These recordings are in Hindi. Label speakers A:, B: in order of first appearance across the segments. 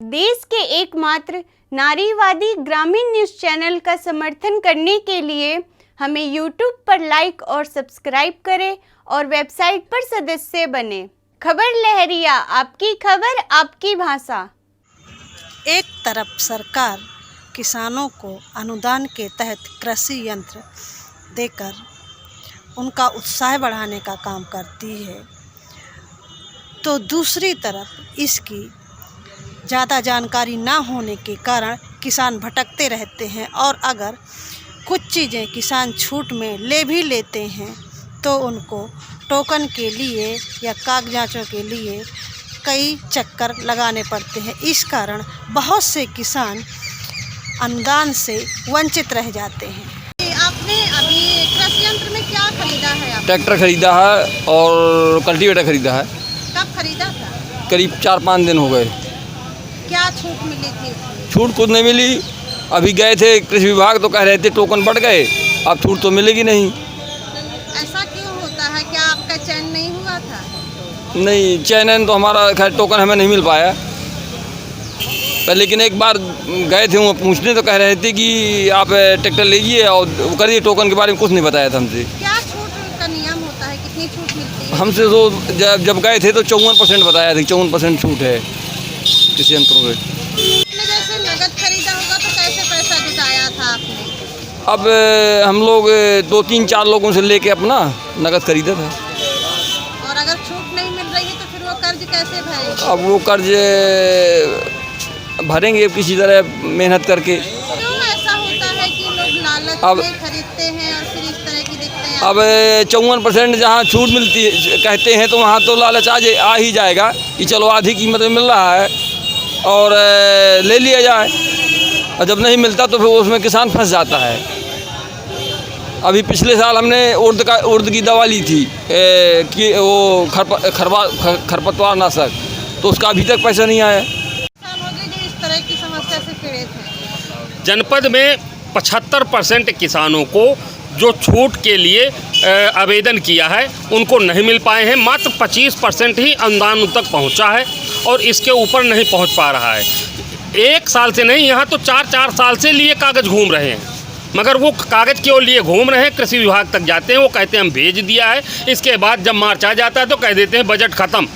A: देश के एकमात्र नारीवादी ग्रामीण न्यूज़ चैनल का समर्थन करने के लिए हमें यूट्यूब पर लाइक और सब्सक्राइब करें और वेबसाइट पर सदस्य बने। खबर लहरिया, आपकी खबर आपकी भाषा।
B: एक तरफ सरकार किसानों को अनुदान के तहत कृषि यंत्र देकर उनका उत्साह बढ़ाने का काम करती है, तो दूसरी तरफ इसकी ज़्यादा जानकारी ना होने के कारण किसान भटकते रहते हैं और अगर कुछ चीज़ें किसान छूट में ले भी लेते हैं तो उनको टोकन के लिए या कागजातों के लिए कई चक्कर लगाने पड़ते हैं। इस कारण बहुत से किसान अनुदान से वंचित रह जाते हैं। आपने अभी कृषि यंत्र में क्या खरीदा है?
C: ट्रैक्टर खरीदा है और कल्टीवेटर खरीदा है।
B: कब खरीदा था?
C: करीब 4-5 दिन हो गए।
B: क्या छूट मिली थी?
C: छूट कुछ नहीं मिली। अभी गए थे कृषि विभाग तो कह रहे थे टोकन बढ़ गए, अब छूट तो मिलेगी नहीं।
B: ऐसा क्यों होता है? क्या आपका चयन नहीं हुआ था?
C: नहीं, चयन तो हमारा खैर टोकन हमें नहीं मिल पाया। लेकिन एक बार गए थे वो पूछने तो कह रहे थे कि आप ट्रैक्टर लीजिए और करिए, टोकन के बारे में कुछ नहीं बताया था हमसे।
B: क्या छूट का नियम होता है? कितनी छूट मिलती है?
C: हमसे तो जब गए थे तो 54% बताया था, 54% छूट है कृषि यंत्रों में।
B: जैसे नगद खरीदा होगा तो कैसे पैसा जुटाया था आपने?
C: अब हम लोग 2-3-4 लोगों से लेके अपना नगद खरीदा था।
B: और अगर छूट नहीं मिल रही है तो फिर वो कर्ज कैसे भरेंगे?
C: अब वो कर्ज भरेंगे किसी तरह मेहनत करके।
B: क्यों ऐसा होता है कि लोग लालच में खरीदते हैं और फिर इस तरह की दिखते हैं?
C: अब 54% जहाँ छूट मिलती है कहते हैं तो वहाँ तो लालच आ ही जाएगा कि चलो आधी कीमत में मिल रहा है और ले लिया जाए, और जब नहीं मिलता तो फिर उसमें किसान फंस जाता है। अभी पिछले साल हमने उर्द की दवा ली थी कि वो खरपतवार नाशक, तो उसका अभी तक पैसा नहीं आया।
B: किसान हो गए जो इस तरह की समस्या से पीड़ित हैं।
D: जनपद में 75% किसानों को जो छूट के लिए आवेदन किया है उनको नहीं मिल पाए हैं। मात्र 25% ही अनुदान उन तक पहुंचा है और इसके ऊपर नहीं पहुंच पा रहा है। 1 साल से नहीं, यहाँ तो 4-4 साल से लिए कागज़ घूम रहे हैं, मगर वो कागज़ क्यों लिए घूम रहे हैं? कृषि विभाग तक जाते हैं, वो कहते हैं हम भेज दिया है। इसके बाद जब मार्च आ जाता है तो कह देते हैं बजट ख़त्म।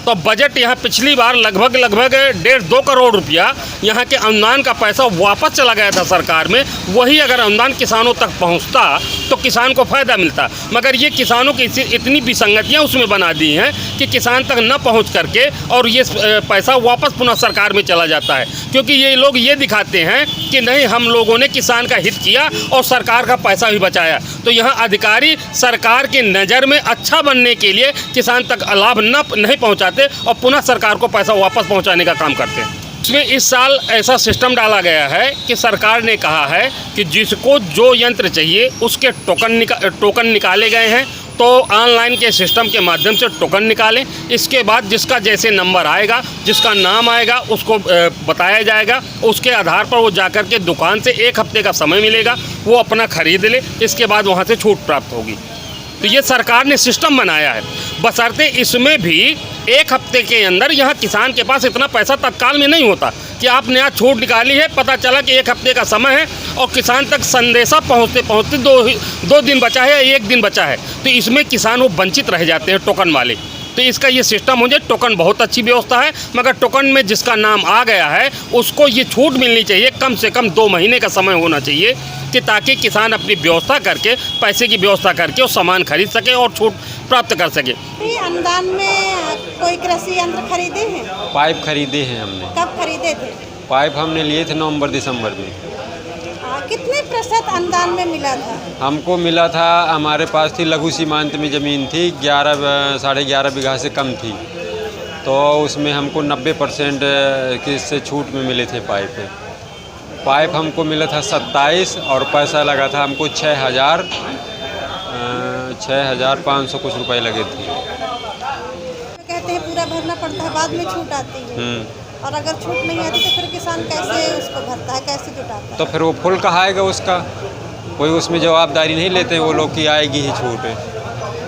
D: तो बजट यहाँ पिछली बार लगभग 1.5-2 करोड़ रुपया यहाँ के अनुदान का पैसा वापस चला गया था सरकार में। वही अगर अनुदान किसानों तक पहुँचता तो किसान को फ़ायदा मिलता, मगर ये किसानों की इतनी विसंगतियाँ उसमें बना दी हैं कि किसान तक न पहुँच करके और ये पैसा वापस पुनः सरकार में चला जाता है, क्योंकि ये लोग ये दिखाते हैं कि नहीं हम लोगों ने किसान का हित किया और सरकार का पैसा भी बचाया। तो यहाँ अधिकारी सरकार की नज़र में अच्छा बनने के लिए किसान तक लाभ नहीं पहुँचाते और पुनः सरकार को पैसा वापस पहुंचाने का काम करते हैं। इसमें इस साल ऐसा सिस्टम डाला गया है कि सरकार ने कहा है कि जिसको जो यंत्र चाहिए उसके टोकन निकाले गए हैं, तो ऑनलाइन के सिस्टम के माध्यम से टोकन निकालें। इसके बाद जिसका जैसे नंबर आएगा, जिसका नाम आएगा, उसको बताया जाएगा। उसके आधार पर वो जाकर के दुकान से 1 हफ्ते का समय मिलेगा, वो अपना खरीद ले। इसके बाद वहाँ से छूट प्राप्त होगी। तो ये सरकार ने सिस्टम बनाया है, बशर्ते इसमें भी 1 हफ्ते के अंदर यहाँ किसान के पास इतना पैसा तत्काल में नहीं होता कि आपने आज छूट निकाली है, पता चला कि 1 हफ्ते का समय है और किसान तक संदेशा पहुँचते 2 दिन बचा है या 1 दिन बचा है, तो इसमें किसान वो वंचित रह जाते हैं टोकन वाले। तो इसका ये सिस्टम हो जाए। टोकन बहुत अच्छी व्यवस्था है, मगर टोकन में जिसका नाम आ गया है उसको ये छूट मिलनी चाहिए। कम से कम 2 महीने का समय होना चाहिए कि ताकि किसान अपनी व्यवस्था करके, पैसे की व्यवस्था करके वो सामान खरीद सके और छूट प्राप्त कर सके।
B: अनुदान में कोई कृषि यंत्र खरीदे हैं?
E: पाइप खरीदे हैं हमने।
B: कब खरीदे थे?
E: पाइप हमने लिए थे नवंबर-दिसंबर में।
B: कितने प्रतिशत अनुदान में मिला था? हमको
E: मिला था, हमारे पास थी लघु सीमांत में ज़मीन थी, 11.5 बीघा से कम थी, तो उसमें हमको 90% किससे छूट में मिले थे पाइप हमको मिला था 27 और पैसा लगा था हमको 6,500 कुछ रुपए लगे थे।
B: कहते हैं पूरा भरना पड़ता है, बाद में छूट आती है। और अगर छूट नहीं आती तो फिर किसान कैसे उसको भरता है, कैसे जुटाता है?
E: तो फिर वो फुल कहाएगा उसका, कोई उसमें जवाबदारी नहीं लेते वो लोग कि आएगी ही छूट।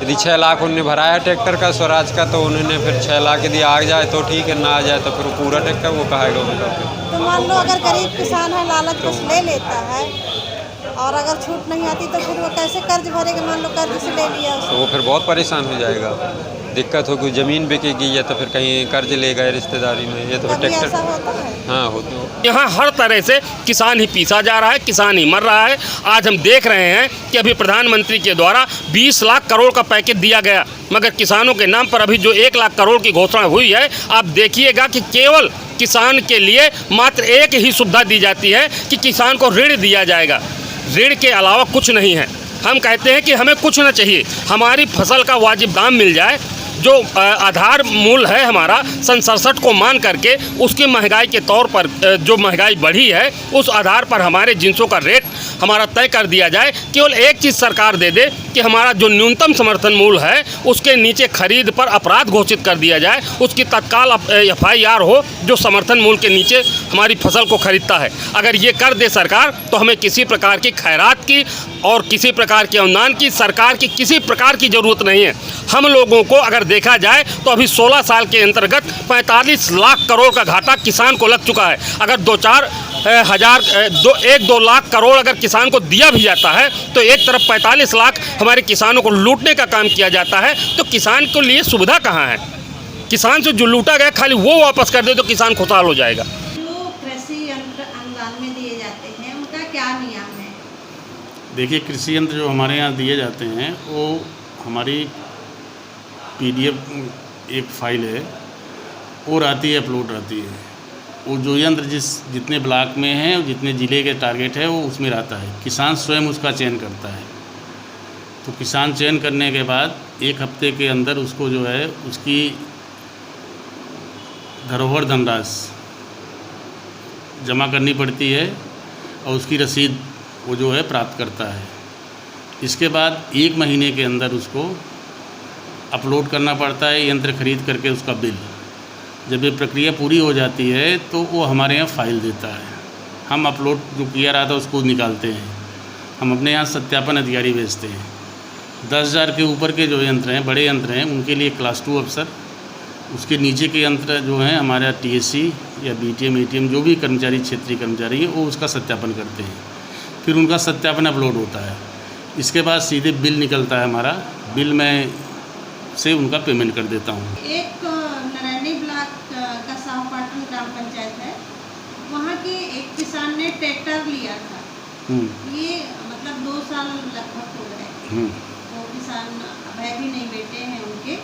E: यदि 6 लाख उन्होंने भराया ट्रैक्टर का स्वराज का, तो उन्होंने फिर 6 लाख यदि आ जाए तो ठीक है, ना आ जाए तो फिर वो पूरा ट्रैक्टर वो कहेगा उनका। फिर
B: तो मान लो अगर गरीब किसान है, लालच कुछ ले लेता है और अगर छूट नहीं आती तो फिर वो कैसे कर्ज भरेगा? मान लो कर्ज से ले लिया
E: तो वो फिर बहुत परेशान हो जाएगा, दिक्कत होगी, ज़मीन बिकेगी या तो फिर कहीं कर्ज ले गए रिश्तेदारी में, या तो फिर
B: कभी ऐसा
E: ट्रैक्टर।
B: होता है?
E: हाँ होते हो।
D: यहाँ हर तरह से किसान ही पीसा जा रहा है, किसान ही मर रहा है। आज हम देख रहे हैं कि अभी प्रधानमंत्री के द्वारा 20 लाख करोड़ का पैकेज दिया गया, मगर किसानों के नाम पर अभी जो 1 लाख करोड़ की घोषणा हुई है, आप देखिएगा कि केवल किसान के लिए मात्र एक ही सुविधा दी जाती है कि किसान को ऋण दिया जाएगा। ऋण के अलावा कुछ नहीं है। हम कहते हैं कि हमें कुछ ना चाहिए, हमारी फसल का वाजिब दाम मिल जाए। जो आधार मूल्य है हमारा सन 67 को मान करके उसकी महंगाई के तौर पर जो महंगाई बढ़ी है, उस आधार पर हमारे जिंसों का रेट हमारा तय कर दिया जाए। केवल एक चीज़ सरकार दे दे कि हमारा जो न्यूनतम समर्थन मूल्य है उसके नीचे खरीद पर अपराध घोषित कर दिया जाए, उसकी तत्काल FIR हो जो समर्थन मूल्य के नीचे हमारी फसल को खरीदता है। अगर ये कर दे सरकार तो हमें किसी प्रकार की खैरात की और किसी प्रकार के अनुदान की, सरकार की किसी प्रकार की ज़रूरत नहीं है। हम लोगों को अगर देखा जाए तो अभी 16 साल के अंतर्गत 45 लाख करोड़ का घाटा किसान को लग चुका है। अगर 1-2 लाख करोड़ अगर किसान को दिया भी जाता है तो एक तरफ 45 लाख हमारे किसानों को लूटने का काम किया जाता है, तो किसान के लिए सुविधा कहाँ है? किसान से जो लूटा गया खाली वो वापस कर दे तो किसान खुशहाल हो जाएगा।
B: जो कृषि यंत्र अनुदान में दिए जाते हैं उनका क्या नियम है?
F: देखिए, कृषि यंत्र जो हमारे यहाँ दिए जाते हैं वो हमारी PDF एक फाइल है, वो रहती है, अपलोड रहती है। वो जो यंत्र जितने ब्लॉक में है और जितने ज़िले के टारगेट है वो उसमें रहता है। किसान स्वयं उसका चयन करता है। तो किसान चयन करने के बाद 1 हफ्ते के अंदर उसको जो है उसकी धरोहर धनराशि जमा करनी पड़ती है और उसकी रसीद वो जो है प्राप्त करता है। इसके बाद 1 महीने के अंदर उसको अपलोड करना पड़ता है यंत्र खरीद करके उसका बिल। जब ये प्रक्रिया पूरी हो जाती है तो वो हमारे यहाँ फ़ाइल देता है। हम अपलोड जो किया रहा था उसको निकालते हैं, हम अपने यहाँ सत्यापन अधिकारी भेजते हैं। 10,000 के ऊपर के जो यंत्र हैं, बड़े यंत्र हैं, उनके लिए क्लास 2 अफसर, उसके नीचे के यंत्र जो हैं हमारा TSC या BTM ATM जो भी कर्मचारी, क्षेत्रीय कर्मचारी हैं, वो उसका सत्यापन करते हैं। फिर उनका सत्यापन अपलोड होता है। इसके बाद सीधे बिल निकलता है हमारा, बिल में से उनका पेमेंट कर देता हूँ।
B: एक नरैनी ब्लॉक का साहपाटन ग्राम पंचायत है, वहाँ के एक किसान ने ट्रैक्टर लिया था। ये मतलब 2 साल लगभग हो गए। वो किसान अभय भी नहीं बेटे हैं उनके,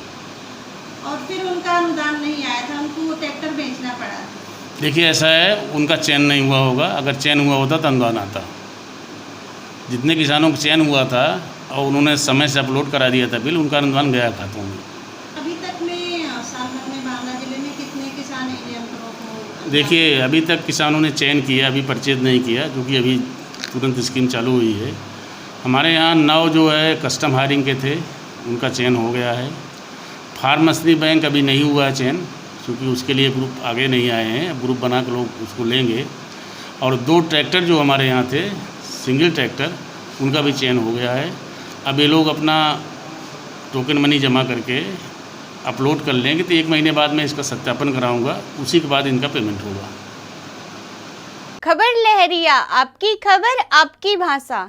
B: और फिर उनका अनुदान नहीं आया था, उनको वो ट्रैक्टर बेचना पड़ा था।
F: देखिए, ऐसा है, उनका चयन नहीं हुआ होगा। अगर चयन हुआ होता तो अनुदान आता। जितने किसानों का चयन हुआ था और उन्होंने समय से अपलोड करा दिया था बिल, उनका अनुदान गया खातों में।
B: अभी तक में साल भर में बांदा जिले में कितने किसान इन यंत्रों को?
F: देखिए, अभी तक किसानों ने चयन किया, अभी परचेज नहीं किया, क्योंकि अभी तुरंत स्कीम चालू हुई है। हमारे यहाँ 9 जो है कस्टम हायरिंग के थे, उनका चयन हो गया है। फार्म मशीनरी बैंक अभी नहीं हुआ है चयन, क्योंकि उसके लिए ग्रुप आगे नहीं आए हैं। ग्रुप बना के लोग उसको लेंगे। और 2 ट्रैक्टर जो हमारे यहाँ थे, सिंगल ट्रैक्टर, उनका भी चयन हो गया है। अब ये लोग अपना टोकन मनी जमा करके अपलोड कर लेंगे, तो 1 महीने बाद मैं इसका सत्यापन कराऊंगा, उसी के बाद इनका पेमेंट होगा।
A: खबर लहरिया, आपकी खबर आपकी भाषा।